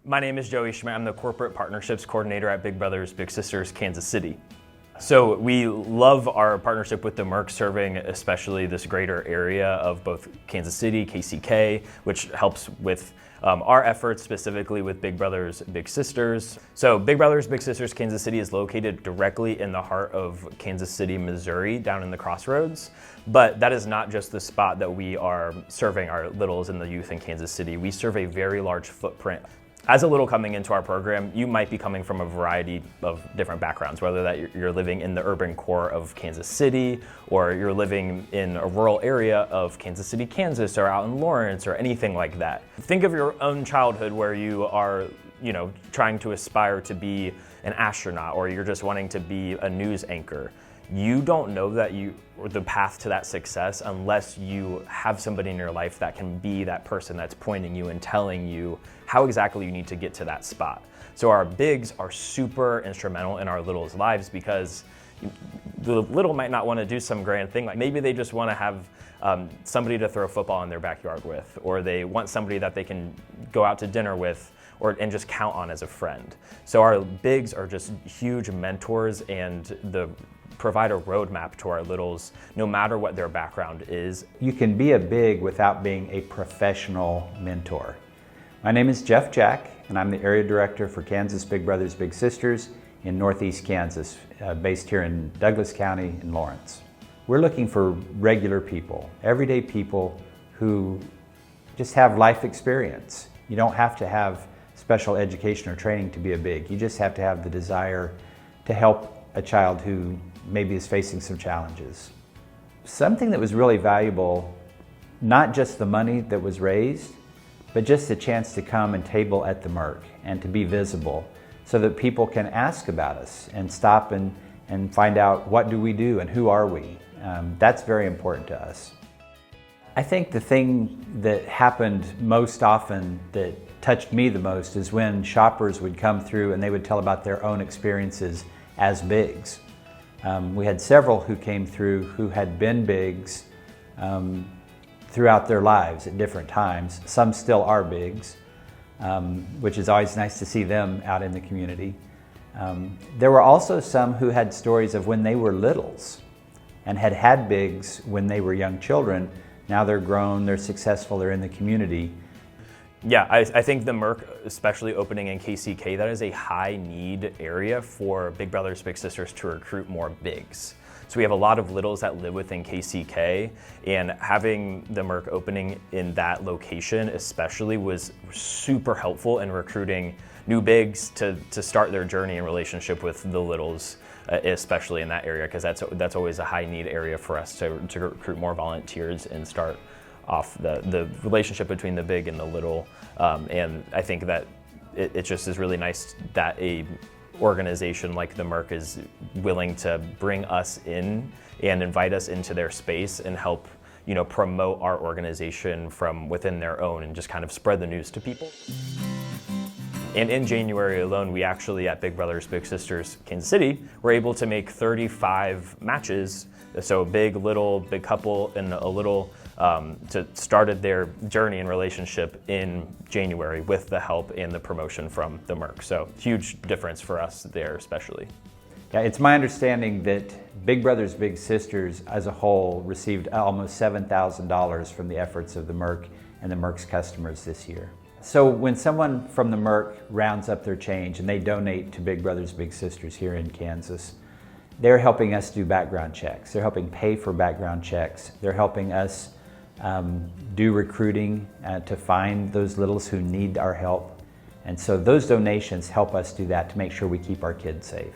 My name is Joey Schmidt. I'm the Corporate Partnerships Coordinator at Big Brothers Big Sisters Kansas City. So we love our partnership with the Merc, serving especially this greater area of both Kansas City, KCK, which helps with our efforts specifically with Big Brothers Big Sisters. So Big Brothers Big Sisters Kansas City is located directly in the heart of Kansas City, Missouri, down in the crossroads. But that is not just the spot that we are serving our littles and the youth in Kansas City. We serve a very large footprint. As a little coming into our program, you might be coming from a variety of different backgrounds, whether that you're living in the urban core of Kansas City, or you're living in a rural area of Kansas City, Kansas, or out in Lawrence, or anything like that. Think of your own childhood where you are, trying to aspire to be an astronaut, or you're just wanting to be a news anchor. You don't know the path to that success unless you have somebody in your life that can be that person that's pointing you and telling you how exactly you need to get to that spot. So our bigs are super instrumental in our littles' lives, because the little might not want to do some grand thing. Like maybe they just want to have somebody to throw a football in their backyard with, or they want somebody that they can go out to dinner with and just count on as a friend. So our bigs are just huge mentors and provide a roadmap to our littles, no matter what their background is. You can be a big without being a professional mentor. My name is Jeff Jack, and I'm the Area Director for Kansas Big Brothers Big Sisters in Northeast Kansas, based here in Douglas County in Lawrence. We're looking for regular people, everyday people who just have life experience. You don't have to have special education or training to be a big. You just have to have the desire to help a child who maybe is facing some challenges. Something that was really valuable, not just the money that was raised, but just the chance to come and table at the Merc and to be visible so that people can ask about us and stop and find out what do we do and who are we. That's very important to us. I think the thing that happened most often that touched me the most is when shoppers would come through and they would tell about their own experiences as bigs. We had several who came through who had been bigs throughout their lives at different times. Some still are bigs, which is always nice to see them out in the community. There were also some who had stories of when they were littles and had bigs when they were young children. Now they're grown, they're successful, they're in the community. Yeah, I think the Merc, especially opening in KCK, that is a high need area for Big Brothers Big Sisters to recruit more bigs. So we have a lot of littles that live within KCK, and having the Merc opening in that location especially was super helpful in recruiting new bigs to start their journey in relationship with the littles, especially in that area, because that's always a high need area for us to recruit more volunteers and start off the relationship between the big and the little. And I think that it just is really nice that a organization like the Merc is willing to bring us in and invite us into their space and help promote our organization from within their own and just kind of spread the news to people. And in January alone, we actually at Big Brothers Big Sisters Kansas City were able to make 35 matches. So big, little, big couple, and a little started their journey and relationship in January with the help and the promotion from the Merc. So huge difference for us there especially. Yeah, it's my understanding that Big Brothers Big Sisters as a whole received almost $7,000 from the efforts of the Merc and the Merc's customers this year. So when someone from the Merc rounds up their change and they donate to Big Brothers Big Sisters here in Kansas, they're helping us do background checks. They're helping pay for background checks. They're helping us do recruiting to find those littles who need our help. And so those donations help us do that to make sure we keep our kids safe.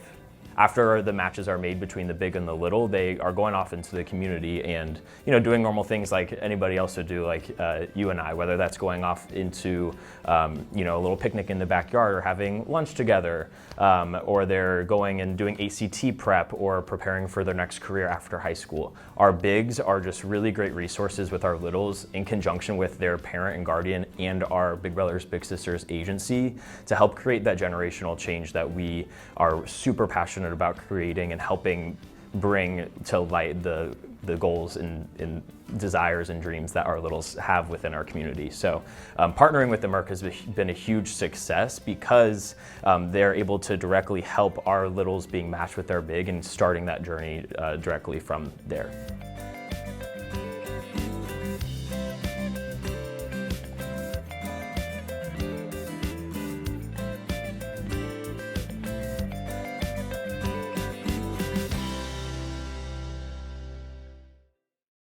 After the matches are made between the big and the little, they are going off into the community and doing normal things like anybody else would do, like you and I, whether that's going off into a little picnic in the backyard or having lunch together, or they're going and doing ACT prep or preparing for their next career after high school. Our bigs are just really great resources with our littles in conjunction with their parent and guardian and our Big Brothers Big Sisters agency to help create that generational change that we are super passionate about creating and helping bring to light the goals and desires and dreams that our littles have within our community. So partnering with the Merc has been a huge success because they're able to directly help our littles being matched with their big and starting that journey directly from there.